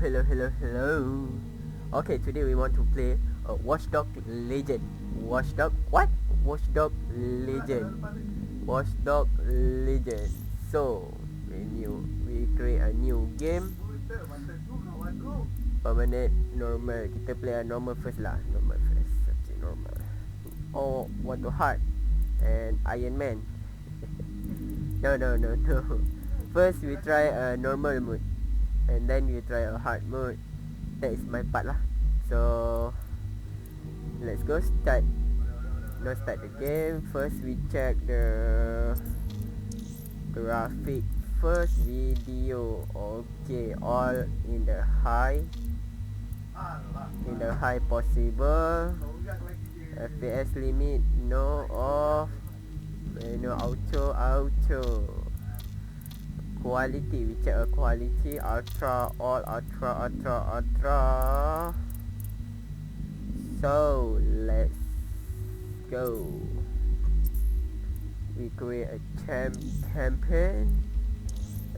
Hello. Okay, today we want to play Watchdog Legend. Watchdog what? Watchdog Legend. Watchdog Legend. So we create a new game. Permanent normal. Kita play a normal first lah. Normal first. Okay, normal. Or want to hard and Iron Man. No. First we try a normal mode, and then we try a hard mode. That is my part lah. So let's go start. Now start the game. First we check the graphic. First video. Okay, all in the high. In the high possible. FPS limit no off. No auto. Quality, we check a quality. Ultra, all ultra. So let's go. We create a campaign,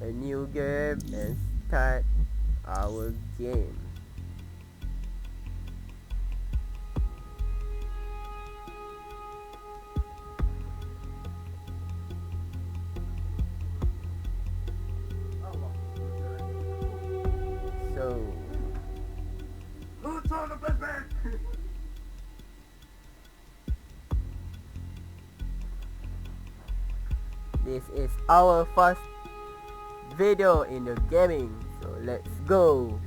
a new game, and start our game. This is our first video in the gaming, so let's go.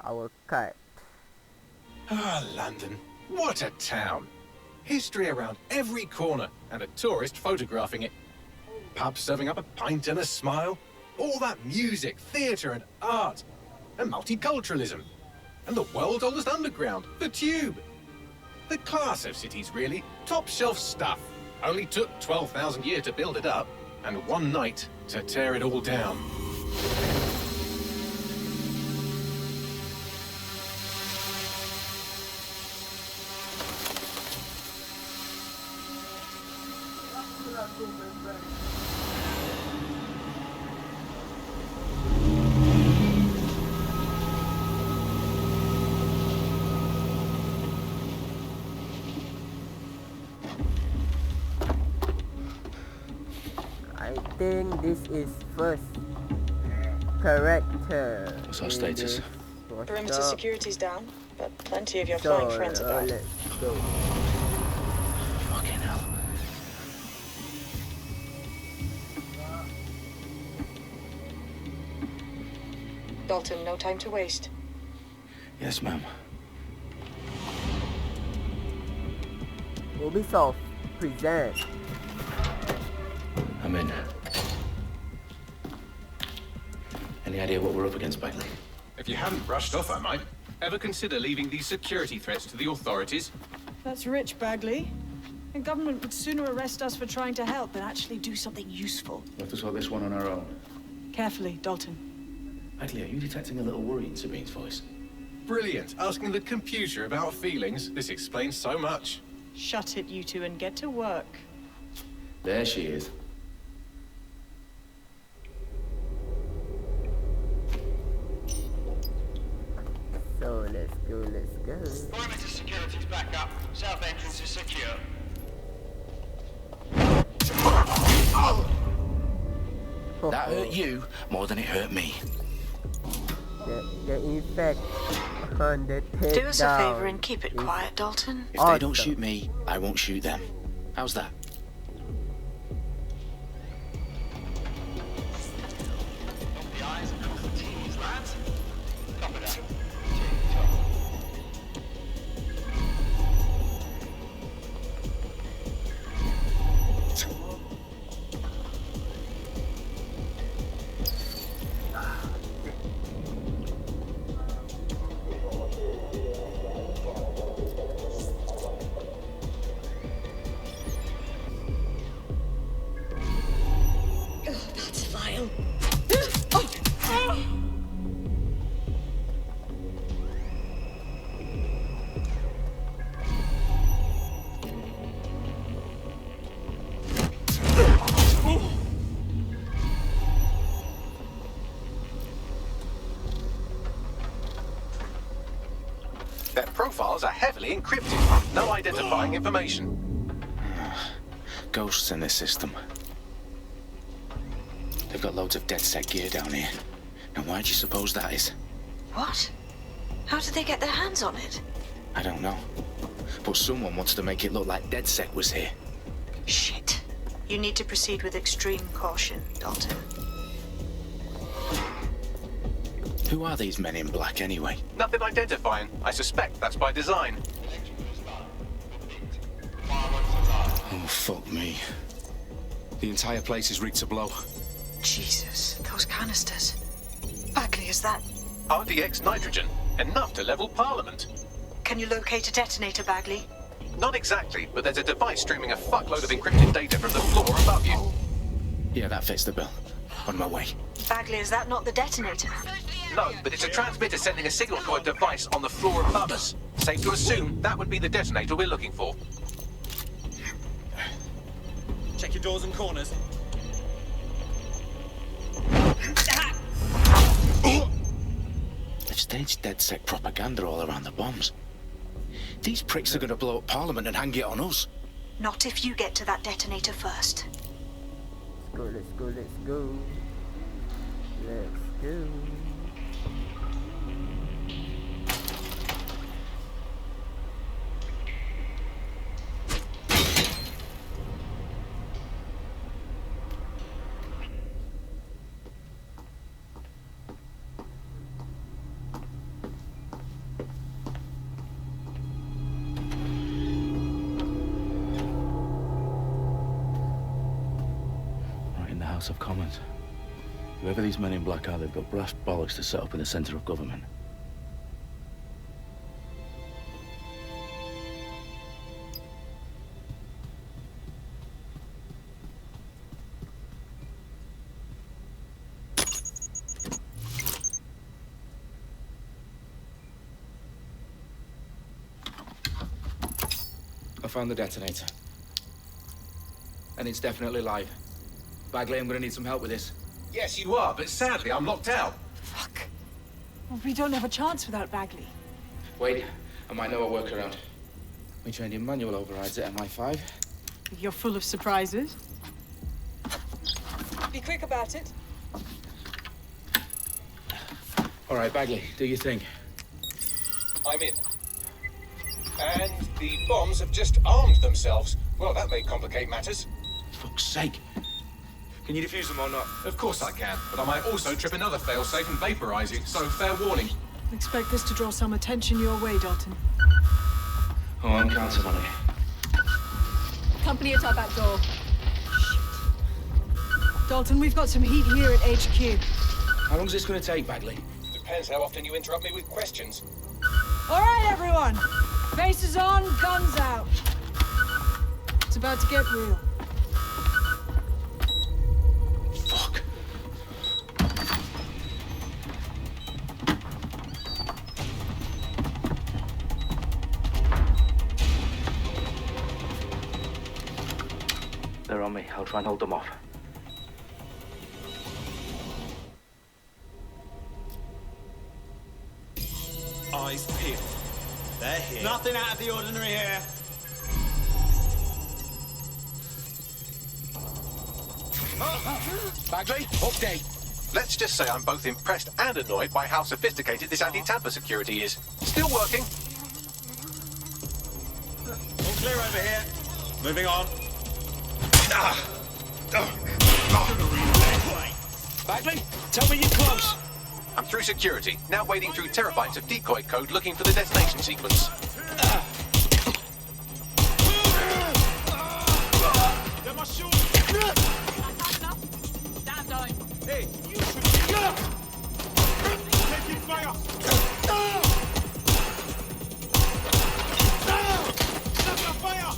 Our cut. London, what a town. History around every corner and a tourist photographing it. Pubs serving up a pint and a smile. All that music, theatre and art. And multiculturalism. And the world's oldest underground, the Tube. The class of cities, really. Top shelf stuff. Only took 12,000 years to build it up, and one night to tear it all down. I think this is first character. What's our status? Perimeter security's down, but plenty of your flying friends about. Let's go. Fucking hell. Dalton, no time to waste. Yes, ma'am. Ubisoft present. I'm in. Any idea what we're up against, Bagley? If you hadn't brushed off, I might. Ever consider leaving these security threats to the authorities? That's rich, Bagley. The government would sooner arrest us for trying to help than actually do something useful. We'll have to sort this one on our own. Carefully, Dalton. Bagley, are you detecting a little worry in Sabine's voice? Brilliant. Asking the computer about feelings. This explains so much. Shut it, you two, and get to work. There she is. So let's go. Perimeter security's back up. South entrance is secure. That hurt you more than it hurt me. The effect on the takedown. Do us a favor and keep it quiet, Dalton. If they don't shoot me, I won't shoot them. How's that? The eyes across the T's, lads. Copy that. files are heavily encrypted. No identifying information. Ghosts in this system. They've got loads of DedSec gear down here. And why do you suppose that is? What? How did they get their hands on it? I don't know. But someone wants to make it look like DedSec was here. Shit. You need to proceed with extreme caution, Dalton. Who are these men in black anyway? Nothing identifying. I suspect that's by design. Oh, fuck me. The entire place is rigged to blow. Jesus, those canisters. Bagley, is that... RDX nitrogen. Enough to level Parliament. Can you locate a detonator, Bagley? Not exactly, but there's a device streaming a fuckload of encrypted data from the floor above you. Yeah, that fits the bill. On my way. Bagley, is that not the detonator? No, but it's a transmitter sending a signal to a device on the floor above us. Safe to assume that would be the detonator we're looking for. Check your doors and corners. They've staged DedSec propaganda all around the bombs. These pricks are going to blow up Parliament and hang it on us. Not if you get to that detonator first. Let's go, let's go. Let's go. House of Commons. Whoever these men in black are, they've got brass bollocks to set up in the centre of government. I found the detonator. And it's definitely live. Bagley, I'm gonna need some help with this. Yes, you are, but sadly I'm locked out. Fuck. Well, we don't have a chance without Bagley. Wait, I might know a workaround. We trained in manual overrides at MI5. You're full of surprises. Be quick about it. All right, Bagley, do your thing. I'm in. And the bombs have just armed themselves. Well, that may complicate matters. Fuck's sake. Can you defuse them or not? Of course I can, but I might also trip another failsafe and vaporize you, so fair warning. Expect this to draw some attention your way, Dalton. Oh, I'm counting on it. Company at our back door. Dalton, we've got some heat here at HQ. How long's this gonna take, Bagley? Depends how often you interrupt me with questions. All right, everyone. Faces on, guns out. It's about to get real. Fuck. They're on me. I'll try and hold them off. Eyes peeled. They're here. Nothing out of the ordinary here. Bagley, update. Let's just say I'm both impressed and annoyed by how sophisticated this anti-tamper security is. Still working. All clear over here. Moving on. Bagley, tell me you're close. I'm through security, now wading through terabytes of decoy code looking for the detonation sequence. They're my shoes. Stand down. Hey, you should be taking fire. Shut the fire.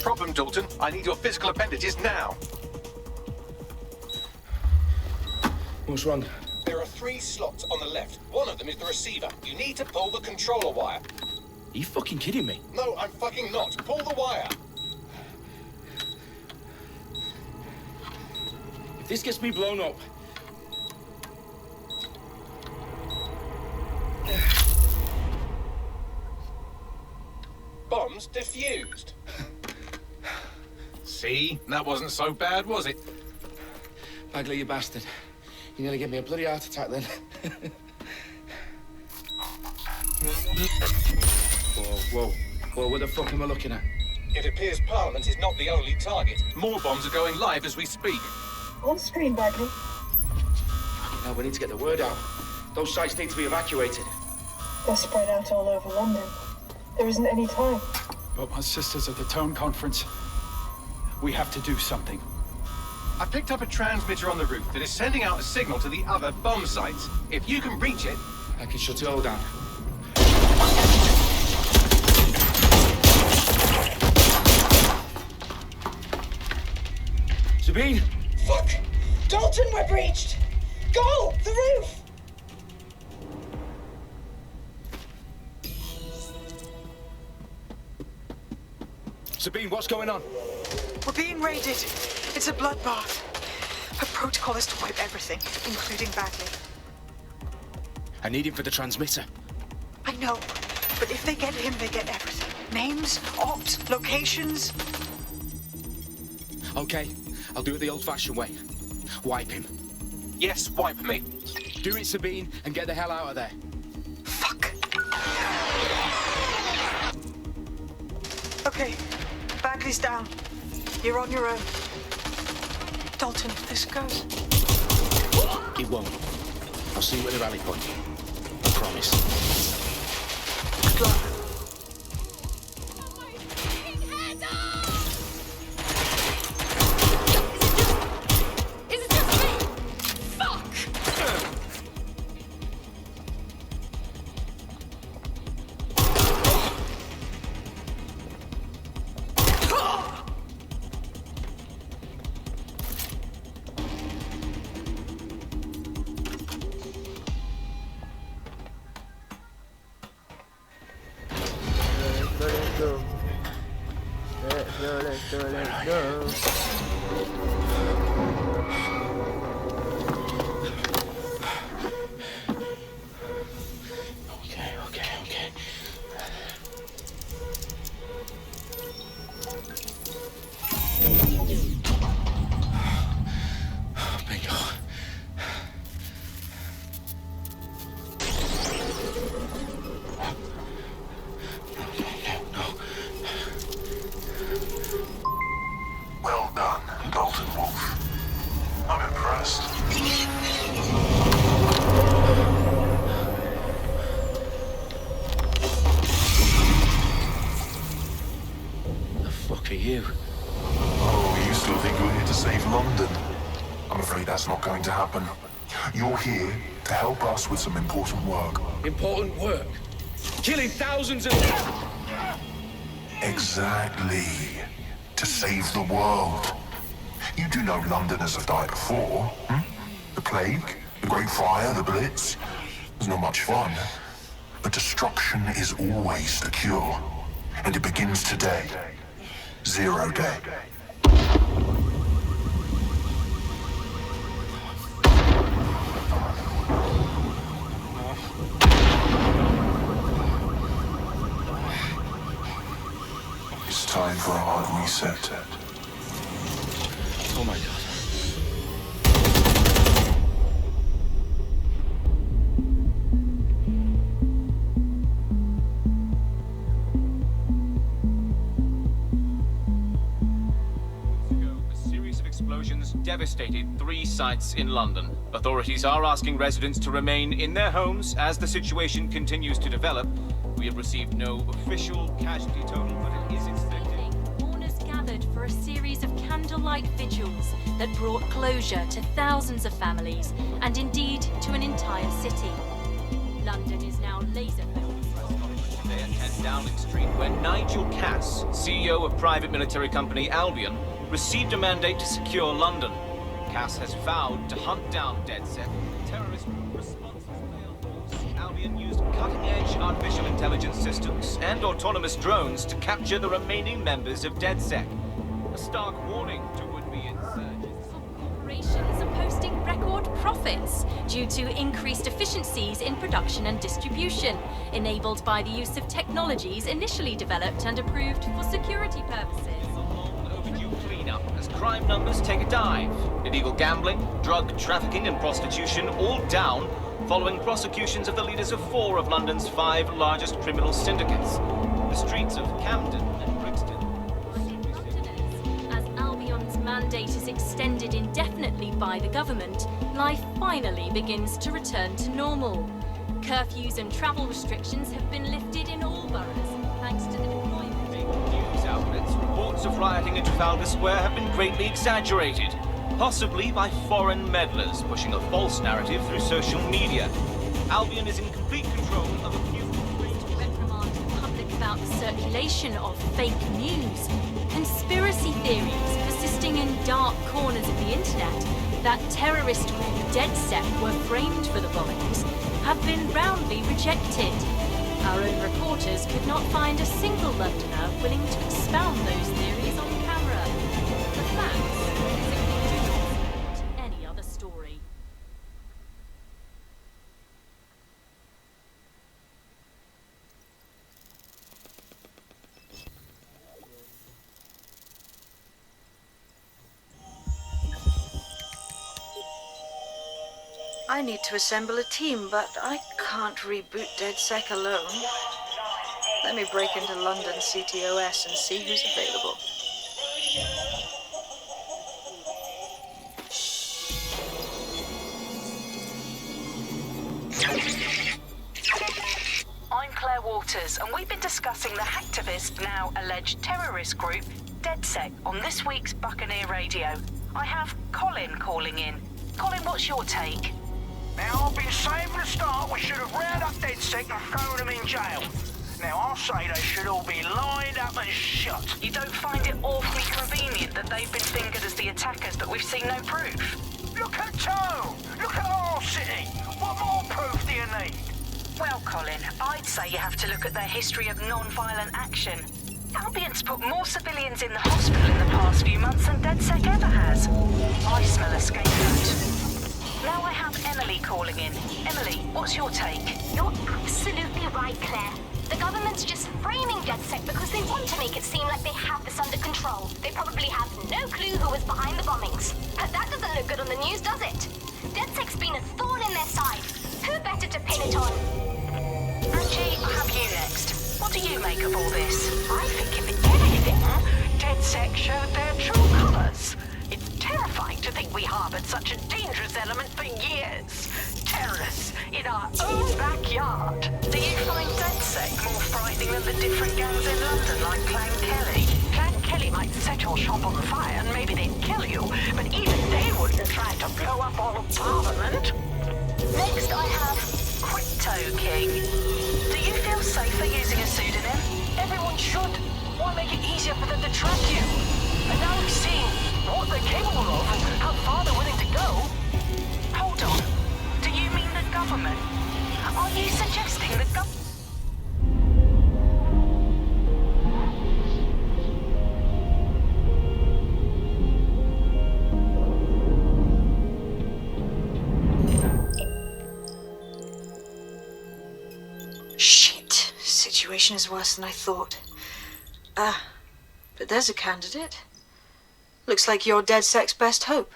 Problem, Dalton. I need your physical appendages now. What's wrong? There are 3 slots on the left. One of them is the receiver. You need to pull the controller wire. Are you fucking kidding me? No, I'm fucking not. Pull the wire. If this gets me blown up... Bombs defused. See? That wasn't so bad, was it? Bagley, you bastard. You nearly gave me a bloody heart attack then. Whoa. What the fuck am I looking at? It appears Parliament is not the only target. More bombs are going live as we speak. On screen, Bagley. Now we need to get the word out. Those sites need to be evacuated. They're spread out all over London. There isn't any time. But my sister's at the town conference. We have to do something. I picked up a transmitter on the roof that is sending out a signal to the other bomb sites. If you can reach it... I can shut it all down. Sabine! Fuck! Dalton, we're breached! Go! The roof! Sabine, what's going on? We're being raided. It's a bloodbath. Her protocol is to wipe everything, including Bagley. I need him for the transmitter. I know, but if they get him, they get everything. Names, ops, locations. Okay, I'll do it the old-fashioned way. Wipe him. Yes, wipe me. Do it, Sabine, and get the hell out of there. Fuck. Okay, Bagley's down. You're on your own. Dalton, if this goes... It won't. I'll see you at the rally point. I promise. Good luck. Is it just me? Fuck! Let's go. Okay. Bingo. No. Well done, Dalton Wolfe. I'm impressed. The fuck are you? Oh, you still think you're here to save London? I'm afraid that's not going to happen. You're here to help us with some important work. Important work. Killing thousands of... Exactly. To save the world. You do know Londoners have died before, hmm? The plague, the Great Fire, the Blitz. It's not much fun. But destruction is always the cure. And it begins today. 0 day. It's time for a hard reset. Oh my god. A series of explosions devastated 3 sites in London. Authorities are asking residents to remain in their homes as the situation continues to develop. We have received no official casualty total, but it is expected. Mourners gathered for a series of candlelight vigils that brought closure to thousands of families and indeed to an entire city. London is now laser-focused. Wednesday at 10 Dowling Street, where Nigel Cass, CEO of private military company Albion, received a mandate to secure London. Cass has vowed to hunt down DedSec, the terrorist group responsible for force. Albion used cutting-edge artificial intelligence systems and autonomous drones to capture the remaining members of DedSec. A stark warning to would-be insurgents. Corporations are posting record profits due to increased efficiencies in production and distribution, enabled by the use of technologies initially developed and approved for security purposes. Overdue cleanup as crime numbers take a dive. Illegal gambling, drug trafficking and prostitution all down following prosecutions of the leaders of 4 of London's 5 largest criminal syndicates. The streets of Camden and Brixton. As Albion's mandate is extended indefinitely by the government, life finally begins to return to normal. Curfews and travel restrictions have been lifted in all boroughs, thanks to the deployment. Big news outlets, reports of rioting in Trafalgar Square have been greatly exaggerated, possibly by foreign meddlers pushing a false narrative through social media. Albion is in complete control of a few... reprimand the public about the circulation of fake news, conspiracy theories persisting in dark corners of the internet that terrorist group DedSec were framed for the bombings have been roundly rejected. Our own reporters could not find a single Londoner willing to expound those theories on camera. The facts simply do not support any other story. I need to assemble a team, but I can't reboot DedSec alone. Let me break into London CTOS and see who's available. I'm Claire Waters, and we've been discussing the hacktivist, now alleged terrorist group, DedSec, on this week's Buccaneer Radio. I have Colin calling in. Colin, what's your take? Now, I've been saying from the start we should have rounded up DedSec and thrown them in jail. Now, I'll say they should all be lined up and shot. You don't find it awfully convenient that they've been fingered as the attackers, but we've seen no proof? Look at Tone! Look at our city! What more proof do you need? Well, Colin, I'd say you have to look at their history of non-violent action. Albion's put more civilians in the hospital in the past few months than DedSec ever has. I smell a scapegoat. Now I have Emily calling in. Emily, what's your take? You're absolutely right, Claire. The government's just framing DedSec because they want to make it seem like they have this under control. They probably have no clue who was behind the bombings. But that doesn't look good on the news, does it? DedSec's been a thorn in their side. Who better to pin it on? Angie, I have you next. What do you make of all this? I think if anything, DedSec showed their true colours. It's terrifying to think we harboured such a dangerous element for years. Terrorists in our own backyard. Do you find DedSec more frightening than the different gangs in London, like Clan Kelley? Clan Kelley might set your shop on fire and maybe they'd kill you, but even they wouldn't try to blow up all of Parliament. Next I have Crypto King. Do you feel safer using a pseudonym? Everyone should. Why make it easier for them to track you? And now we've seen what they're capable of and how far they're willing to go. Hold on. Do you mean the government? Are you suggesting the government? Shit. Situation is worse than I thought. But there's a candidate. Looks like you're DedSec's best hope.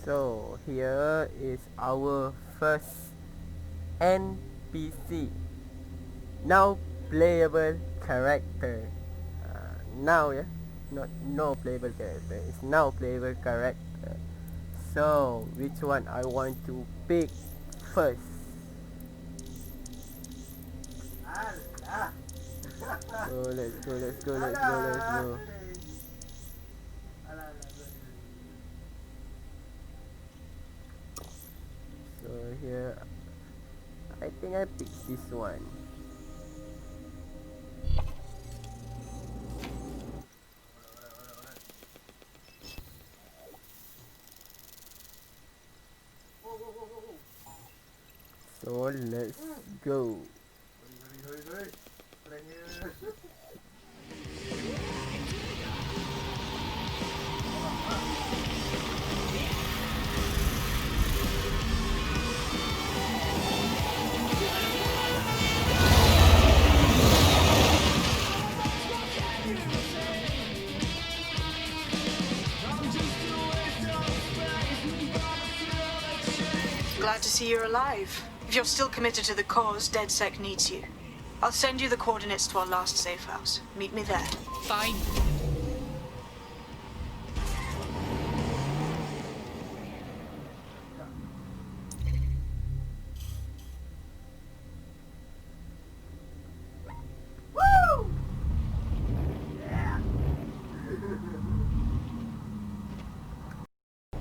So here is our first NPC, now playable character. Now, yeah, not no playable character, it's now playable character. So which one I want to pick first? So let's go. So here, I think I picked this one. So let's go. Glad to see you're alive. If you're still committed to the cause, DedSec needs you. I'll send you the coordinates to our last safe house. Meet me there. Fine.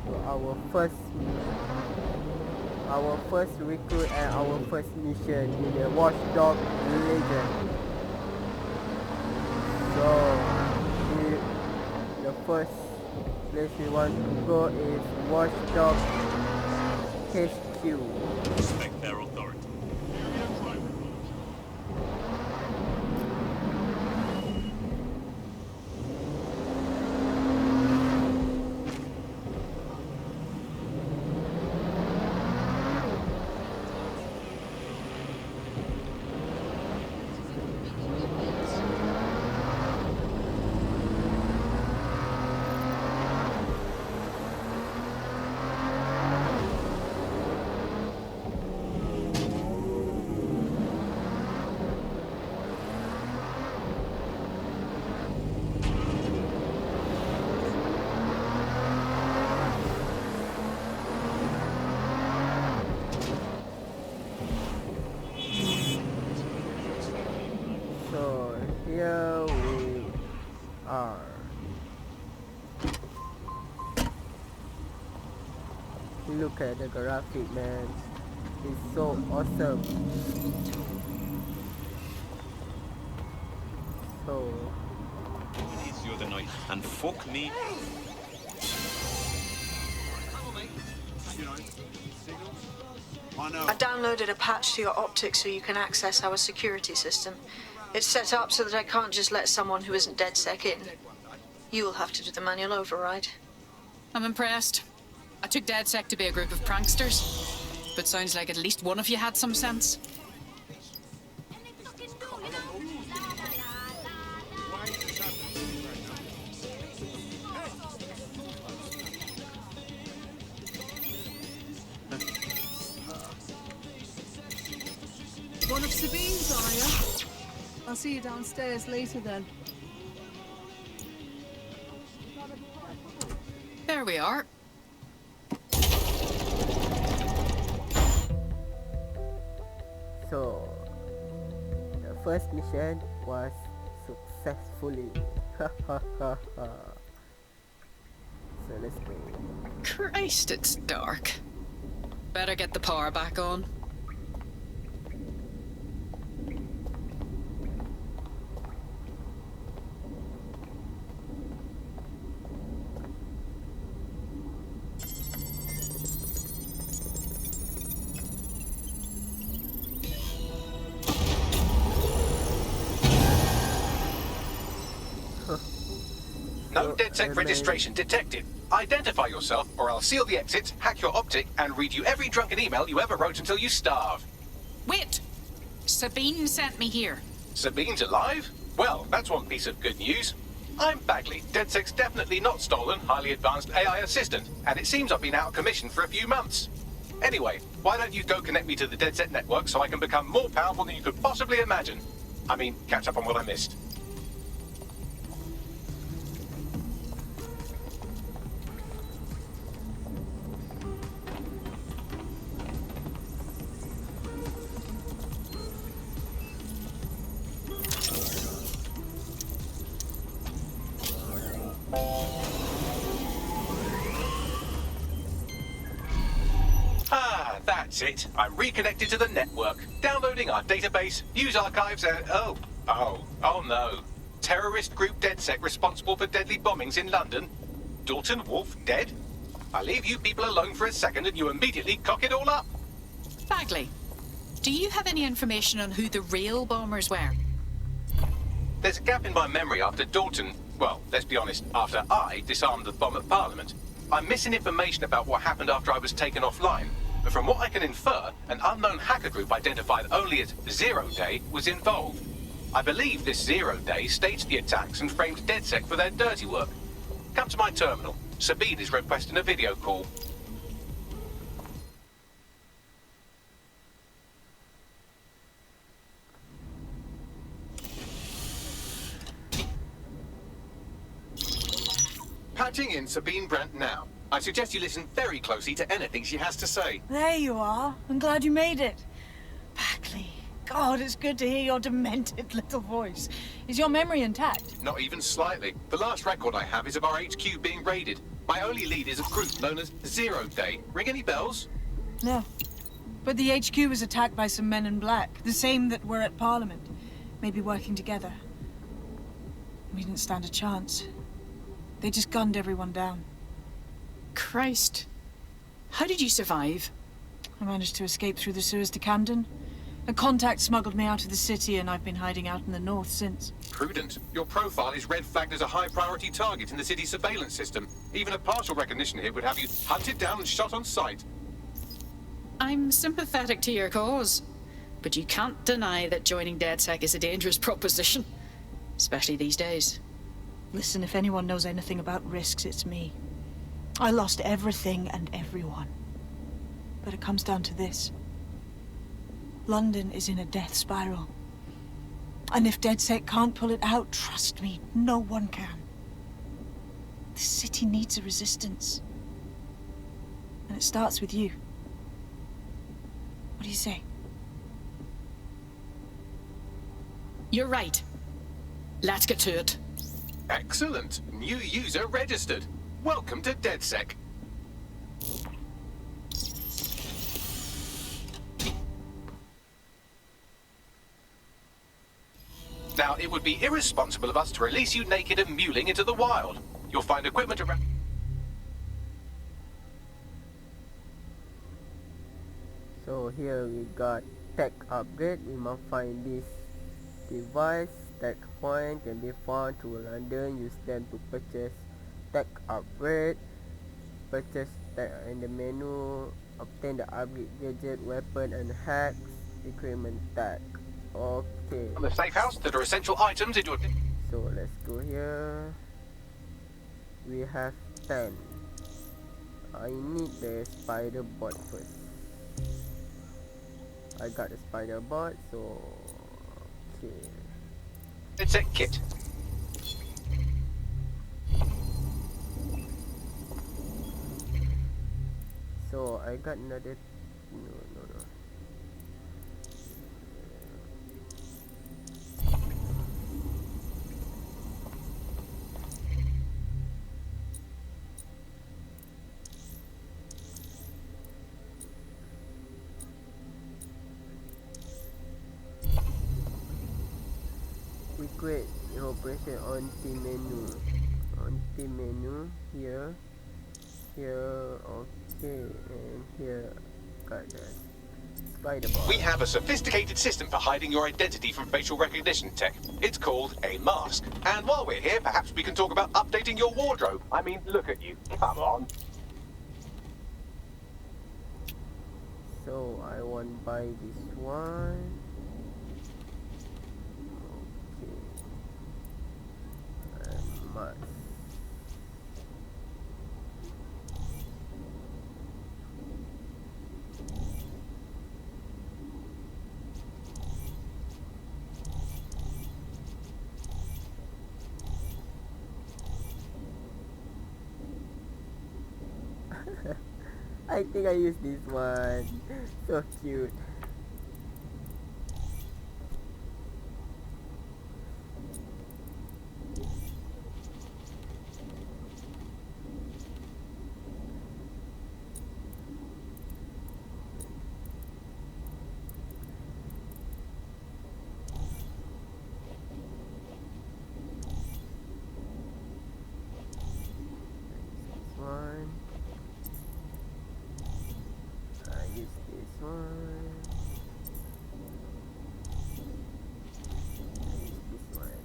So our first recruit and our first mission in the Watchdog Legion. So the first place we want to go is Watchdog HQ. Respect their authority. Here we are. Look at the graphic, man. It's so awesome. So It's the other night, and fuck me. I downloaded a patch to your optics so you can access our security system. It's set up so that I can't just let someone who isn't DedSec in. You'll have to do the manual override. I'm impressed. I took DedSec to be a group of pranksters, but sounds like at least one of you had some sense. One of Sabine's, are you? I'll see you downstairs later then. There we are. So the first mission was successfully. So let's go. Christ, it's dark. Better get the power back on. No DedSec registration detected. Identify yourself, or I'll seal the exits, hack your optic, and read you every drunken email you ever wrote until you starve. Wait! Sabine sent me here. Sabine's alive? Well, that's one piece of good news. I'm Bagley, DedSec's definitely not stolen, highly advanced AI assistant, and it seems I've been out of commission for a few months. Anyway, why don't you go connect me to the DedSec network so I can become more powerful than you could possibly imagine? I mean, catch up on what I missed. That's it. I'm reconnected to the network, downloading our database, news archives, and oh no. Terrorist group DedSec responsible for deadly bombings in London. Dalton, Wolfe, dead? I leave you people alone for a second and you immediately cock it all up. Bagley, do you have any information on who the real bombers were? There's a gap in my memory after Dalton, well, let's be honest, after I disarmed the bomb at Parliament. I'm missing information about what happened after I was taken offline. But from what I can infer, an unknown hacker group identified only as Zero Day was involved. I believe this Zero Day staged the attacks and framed DedSec for their dirty work. Come to my terminal. Sabine is requesting a video call. Patching in Sabine Brandt now. I suggest you listen very closely to anything she has to say. There you are. I'm glad you made it. Bagley. God, it's good to hear your demented little voice. Is your memory intact? Not even slightly. The last record I have is of our HQ being raided. My only lead is a group known as Zero Day. Ring any bells? No. But the HQ was attacked by some men in black, the same that were at Parliament. Maybe working together. We didn't stand a chance. They just gunned everyone down. Christ. How did you survive? I managed to escape through the sewers to Camden. A contact smuggled me out of the city, and I've been hiding out in the north since. Prudent. Your profile is red flagged as a high-priority target in the city's surveillance system. Even a partial recognition here would have you hunted down and shot on sight. I'm sympathetic to your cause, but you can't deny that joining DedSec is a dangerous proposition, especially these days. Listen, if anyone knows anything about risks, it's me. I lost everything and everyone. But it comes down to this. London is in a death spiral. And if DedSec can't pull it out, trust me, no one can. The city needs a resistance. And it starts with you. What do you say? You're right. Let's get to it. Excellent. New user registered. Welcome to DedSec. Now, it would be irresponsible of us to release you naked and mewling into the wild. You'll find equipment around... So here we got tech upgrade. We must find this device. Tech coin can be found to London. Use them to purchase tech upgrade. Purchase tech in the menu. Obtain the upgrade gadget, weapon and hacks. Equipment tech. Okay. From the safe house that are essential items into a... So let's go here. We have 10. I need the spider bot first. I got the spider bot, so okay. It's a kit. So I got another. No. Quick operation on team menu. On team menu here, okay, and here got the spider bot. We have a sophisticated system for hiding your identity from facial recognition tech. It's called a mask. And while we're here, perhaps we can talk about updating your wardrobe. I mean, look at you. Come on. So I want to buy this one. Mask. I think I use this one. So cute. use this one. Use this one.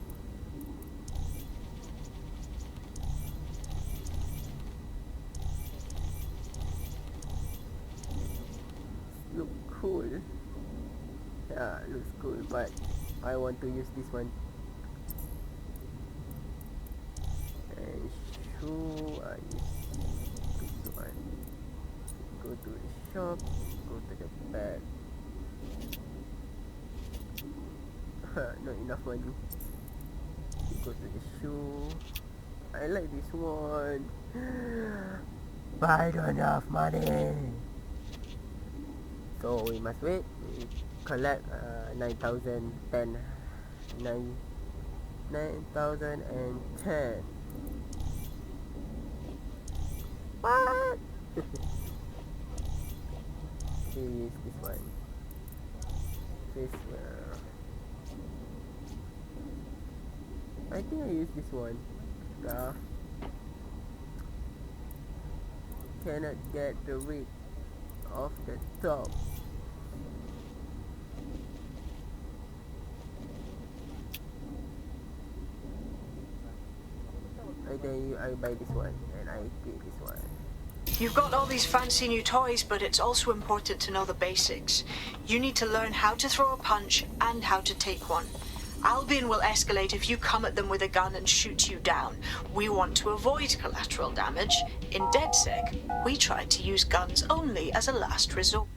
Look cool. Yeah, looks cool, but I want to use this one. And shoe, I use this one. Go to the shop, go to the bag. Not enough money. Go to the shoe. I like this one. But I don't have money. So we must wait. We collect 9,010. 9,010. What? We use this one. This I think I use this one. Cannot get the width of the top. I think I buy this one and I keep this one. You've got all these fancy new toys, but it's also important to know the basics. You need to learn how to throw a punch and how to take one. Albion will escalate if you come at them with a gun and shoot you down. We want to avoid collateral damage. In DedSec, we try to use guns only as a last resort.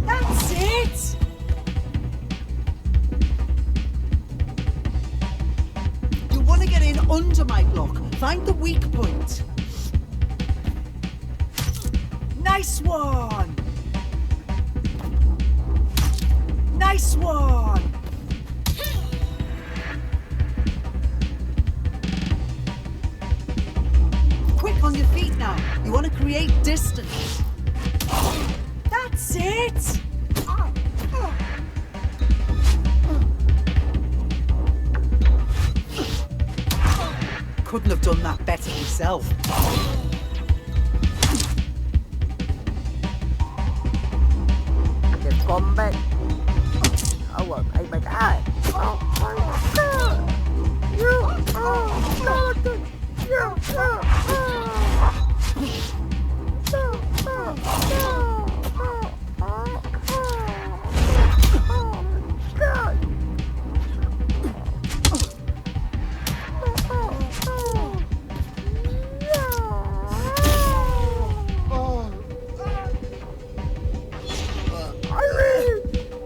That's it! You want to get in under my block. Find the weak point. Nice one! Nice one! Quick on your feet now. You want to create distance. That's it! Couldn't have done that better myself. Combat. Oh, I my god. Oh my god. You Dalton. You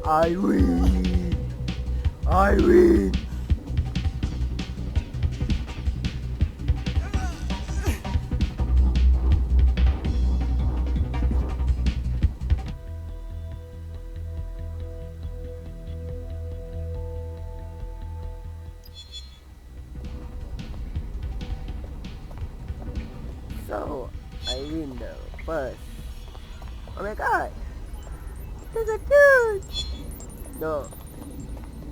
I win! I win! So, I win though, first. Oh my god! This is cute! No,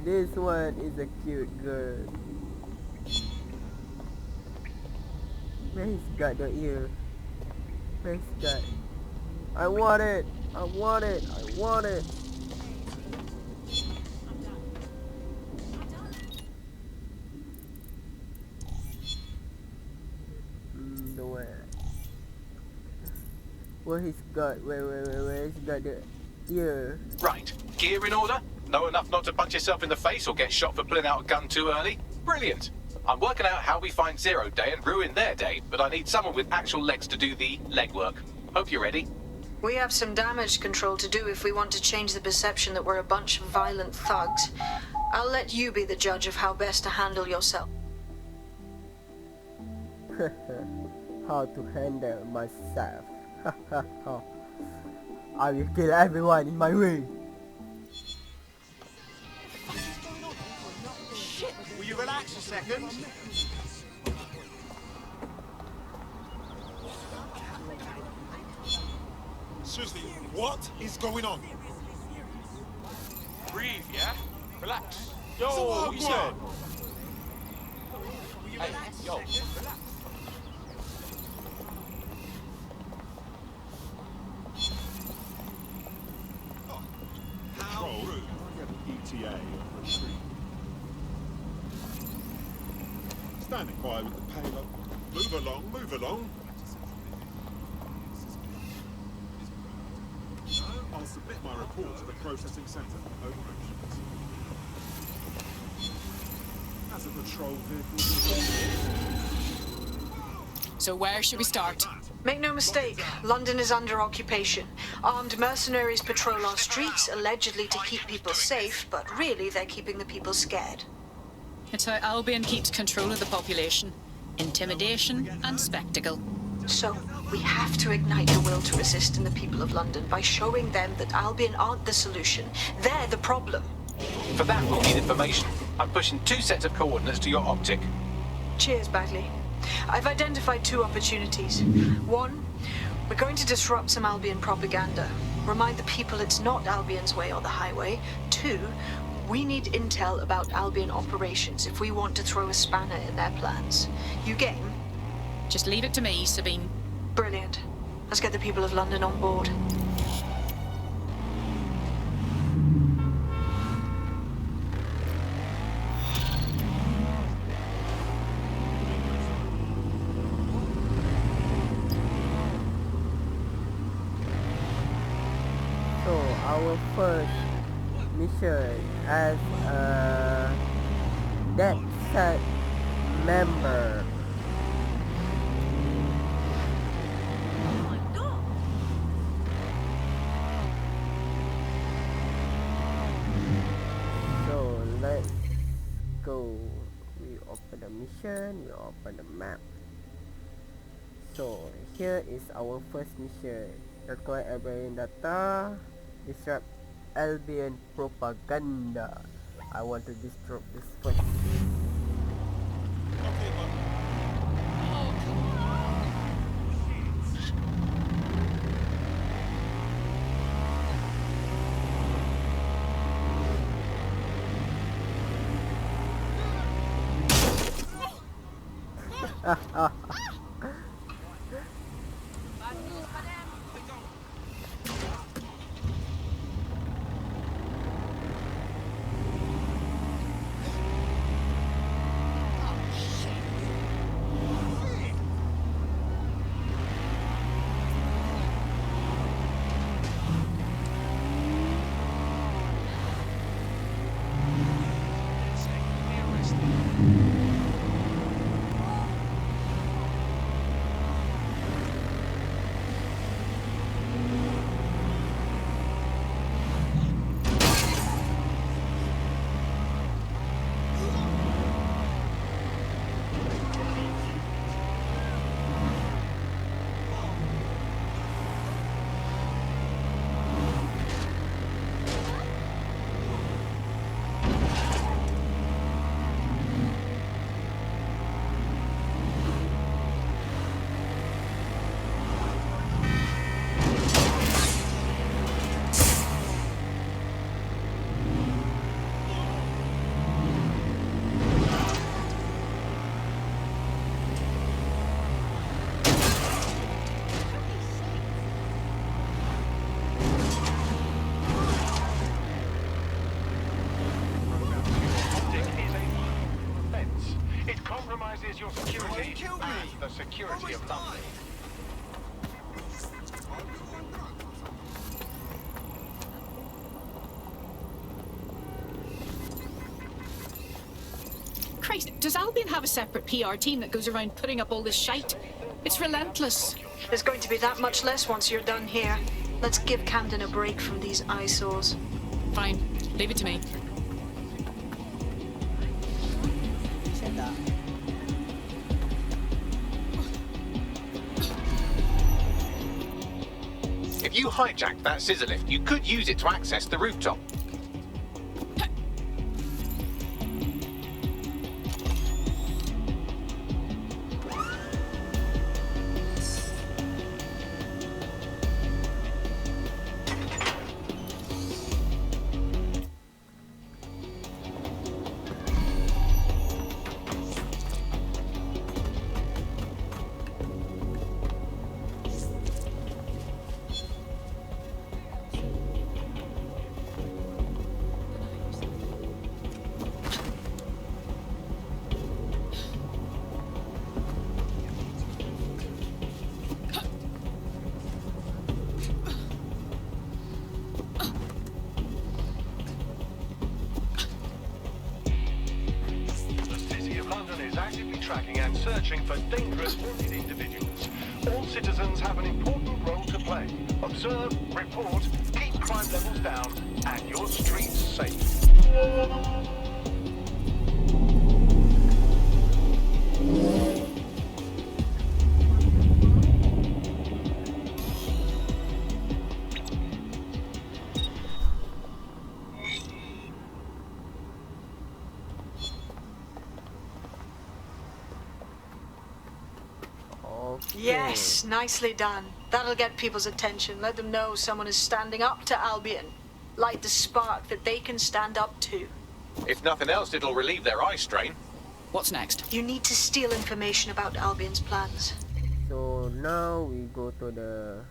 this one is a cute girl. Where's got the ear? Where's got? I want it! I want it! I want it! The where? Where he's got? Where's got the ear? Right, gear in order? Know enough not to punch yourself in the face or get shot for pulling out a gun too early? Brilliant! I'm working out how we find Zero Day and ruin their day, but I need someone with actual legs to do the legwork. Hope you're ready. We have some damage control to do if we want to change the perception that we're a bunch of violent thugs. I'll let you be the judge of how best to handle yourself. How to handle myself. I will kill everyone in my way. Shit! Will you relax a second? Seriously, what is going on? Breathe, yeah? Relax. Yo, So what you said? standing by with the payload. Move along, move along. I'll submit my report to the processing centre. Over. As a patrol vehicle. So where should we start? Make no mistake, London is under occupation. Armed mercenaries patrol our streets, allegedly to keep people safe, but really they're keeping the people scared. It's how Albion keeps control of the population. Intimidation and spectacle. So, we have to ignite the will to resist in the people of London by showing them that Albion aren't the solution. They're the problem. For that, we'll need information. I'm pushing 2 sets of coordinates to your optic. Cheers, Bagley. I've identified 2 opportunities. 1, we're going to disrupt some Albion propaganda. Remind the people it's not Albion's way or the highway. 2, we need intel about Albion operations if we want to throw a spanner in their plans. You game? Just leave it to me, Sabine. Brilliant. Let's get the people of London on board. So our first mission as a DedSec member. So let's go. We open the mission, we open the map. So here is our first mission. Acquire Albion data, disrupt Albion propaganda. I want to disrupt this first. Your security and the security of London. Christ, does Albion have a separate PR team that goes around putting up all this shite? It's relentless. There's going to be that much less once you're done here. Let's give Camden a break from these eyesores. Fine, leave it to me. If you hijacked that scissor lift, you could use it to access the rooftop. actively tracking and searching for dangerous wanted individuals. All citizens have an important role to play. Observe, report, keep crime levels down, and your streets safe. Yes, nicely done. That'll get people's attention. Let them know someone is standing up to Albion. Light the spark that they can stand up to. If nothing else, it'll relieve their eye strain. What's next? You need to steal information about Albion's plans. So now we go to the...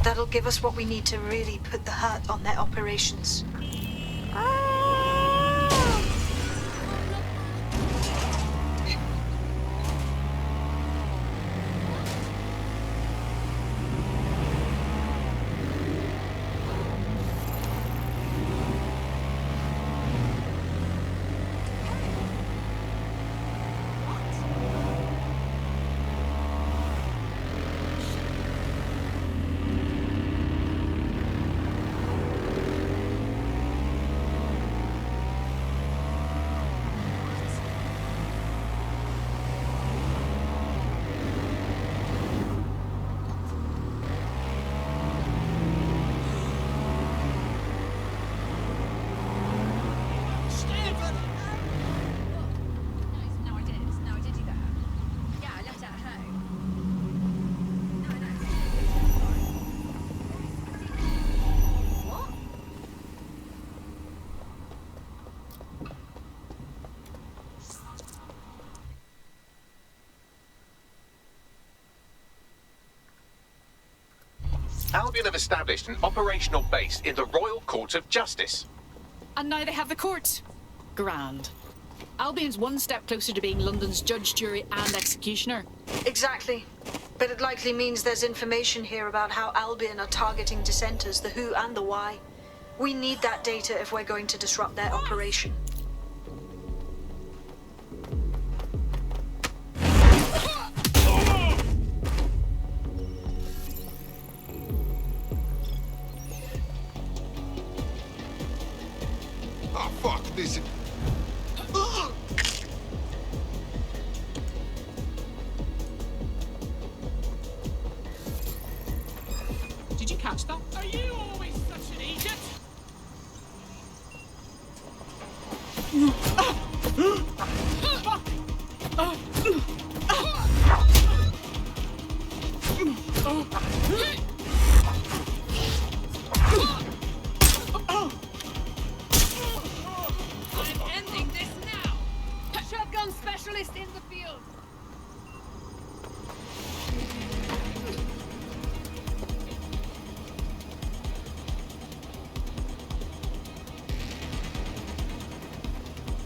That'll give us what we need to really put the hurt on their operations. Albion have established an operational base in the Royal Court of Justice. And now they have the courts. Grand. Albion's one step closer to being London's judge, jury, and executioner. Exactly. But it likely means there's information here about how Albion are targeting dissenters, the who and the why. We need that data if we're going to disrupt their operation. Oh, fuck this. Did you catch that? Are you always such an idiot? I'm ending this now. Shotgun specialist in the field.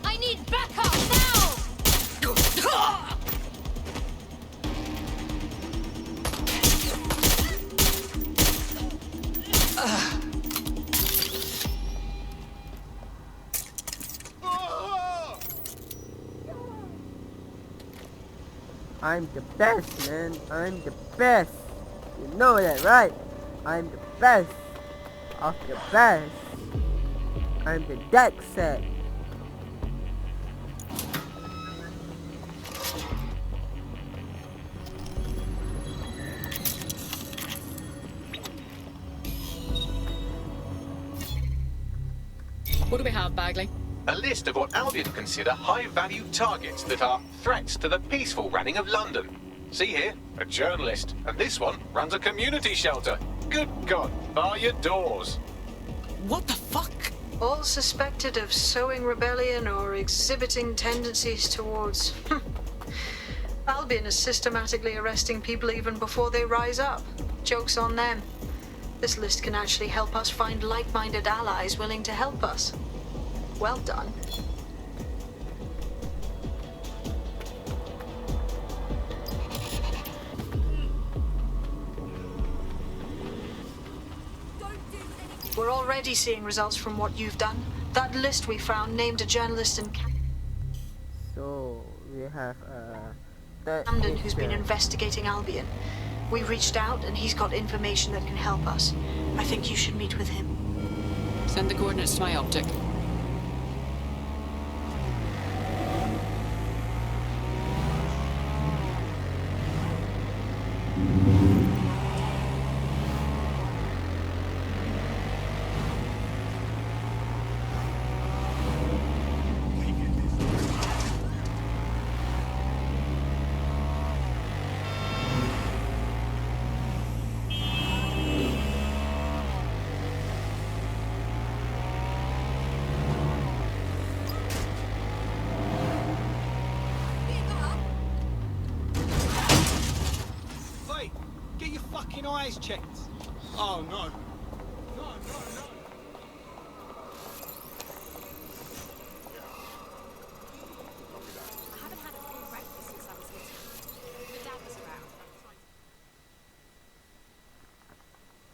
I need backup now! I'm the best, man. I'm the best. You know that, right? I'm the best of the best. I'm the deck set. What do we have, Bagley? A list of what Albion consider high-value targets that are threats to the peaceful running of London. See here, a journalist, and this one runs a community shelter. Good God, bar your doors. What the fuck? All suspected of sowing rebellion or exhibiting tendencies towards... Albion is systematically arresting people even before they rise up. Joke's on them. This list can actually help us find like-minded allies willing to help us. Well done. We're already seeing results from what you've done. That list we found named a journalist in... So we have London, who's been investigating Albion. We reached out and he's got information that can help us. I think you should meet with him. Send the coordinates to my optic. Get your fucking eyes checked. Oh no. No. I haven't had a full breakfast since I was little. The dad was around.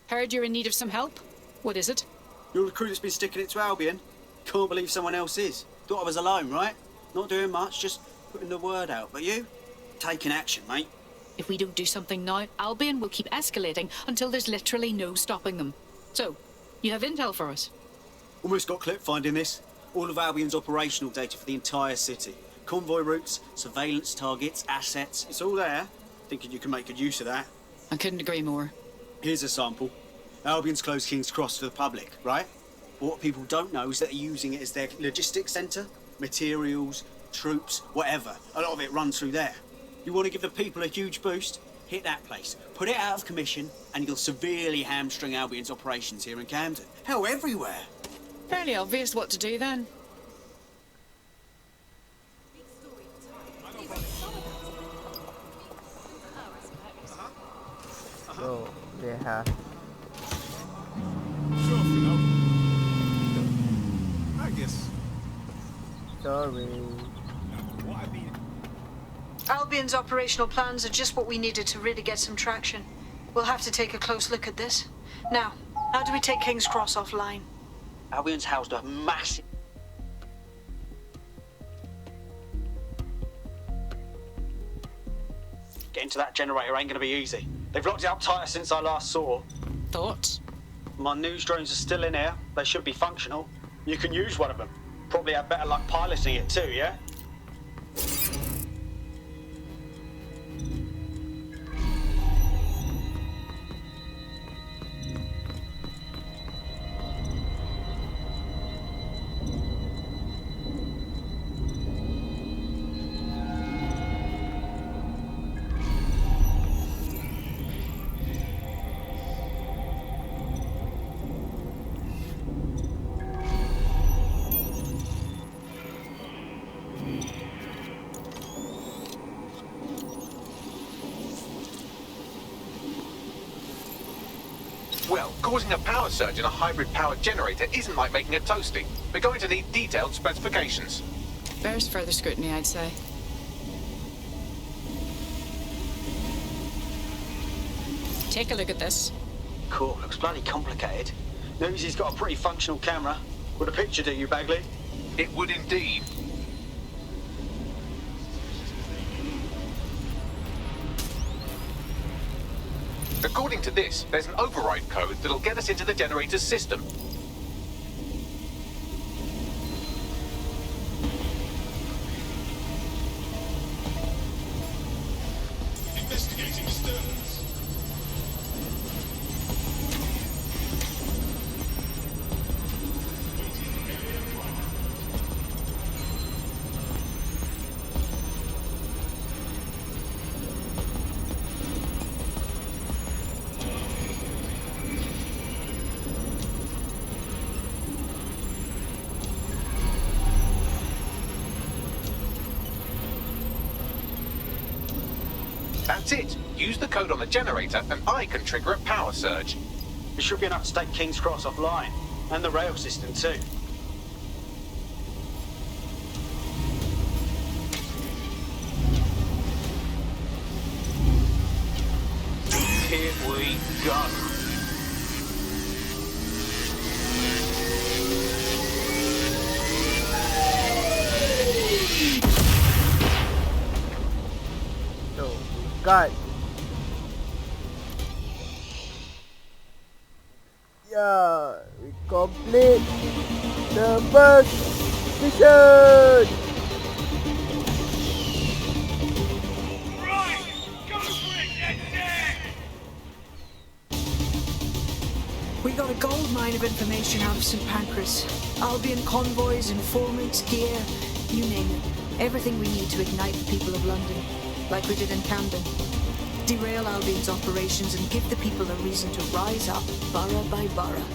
Heard you're in need of some help? What is it? You're the crew that's been sticking it to Albion? Can't believe someone else is. Thought I was alone, right? Not doing much, just putting the word out. But you? Taking action, mate. If we don't do something now, Albion will keep escalating until there's literally no stopping them. So, you have intel for us? Almost got clip finding this. All of Albion's operational data for the entire city. Convoy routes, surveillance targets, assets. It's all there. Thinking you can make good use of that. I couldn't agree more. Here's a sample. Albion's closed King's Cross to the public, right? But what people don't know is that they're using it as their logistics centre. Materials, troops, whatever. A lot of it runs through there. You want to give the people a huge boost? Hit that place. Put it out of commission, and you'll severely hamstring Albion's operations here in Camden. Hell, everywhere. Fairly obvious what to do then. So they have. I guess. Sorry. Albion's operational plans are just what we needed to really get some traction. We'll have to take a close look at this. Now, how do we take King's Cross offline? Albion's housed a massive... Getting to that generator ain't gonna be easy. They've locked it up tighter since I last saw. Thoughts? My news drones are still in here. They should be functional. You can use one of them. Probably have better luck piloting it too, yeah? Well, causing a power surge in a hybrid powered generator isn't like making a toasty. We're going to need detailed specifications. Bears further scrutiny, I'd say. Take a look at this. Cool, looks bloody complicated. Newsy's got a pretty functional camera. Would a picture do you, Bagley? It would indeed. According to this, there's an override code that'll get us into the generator's system. Investigating disturbance. That's it. Use the code on the generator and I can trigger a power surge. It should be enough to take King's Cross offline. And the rail system too. Here we go. god. Yeah, we complete the first mission. Right! Go for it, DedSec! We got a gold mine of information out of St. Pancras. Albion convoys, informants, gear, you name it. Everything we need to ignite the people of London, like we did in Camden. Derail Albion's operations and give the people a reason to rise up, borough by borough.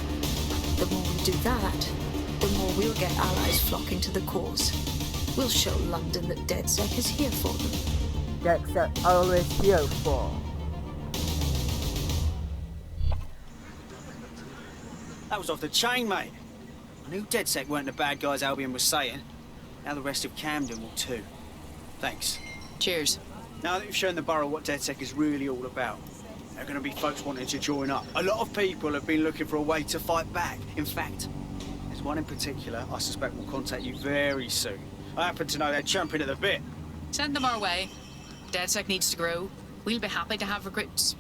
The more we do that, the more we'll get allies flocking to the cause. We'll show London that DedSec is here for them. DedSec always here for. That was off the chain, mate. I knew DedSec weren't the bad guys Albion was saying. Now the rest of Camden will too. Thanks. Cheers. Now that you've shown the borough what DedSec is really all about, there are going to be folks wanting to join up. A lot of people have been looking for a way to fight back. In fact, there's one in particular I suspect will contact you very soon. I happen to know they're champing at the bit. Send them our way. DedSec needs to grow. We'll be happy to have recruits.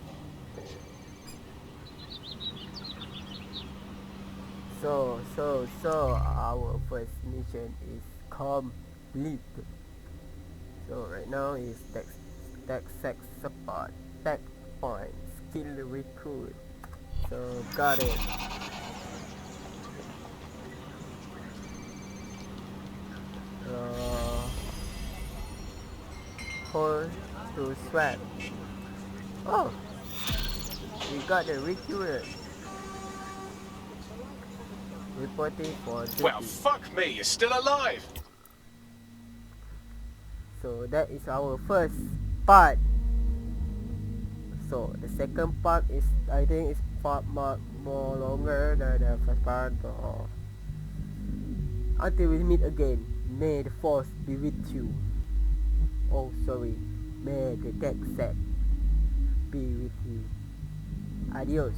So our first mission is complete. So right now is DedSec support, tech point, skill recruit. So got it. Hold to swap. Oh, we got the recruit. Reporting for duty. Well, fuck me, you're still alive! So that is our first part. So the second part is, I think it's more longer than the first part. So until we meet again, may the force be with you. Oh sorry, may the DedSec be with you. Adios.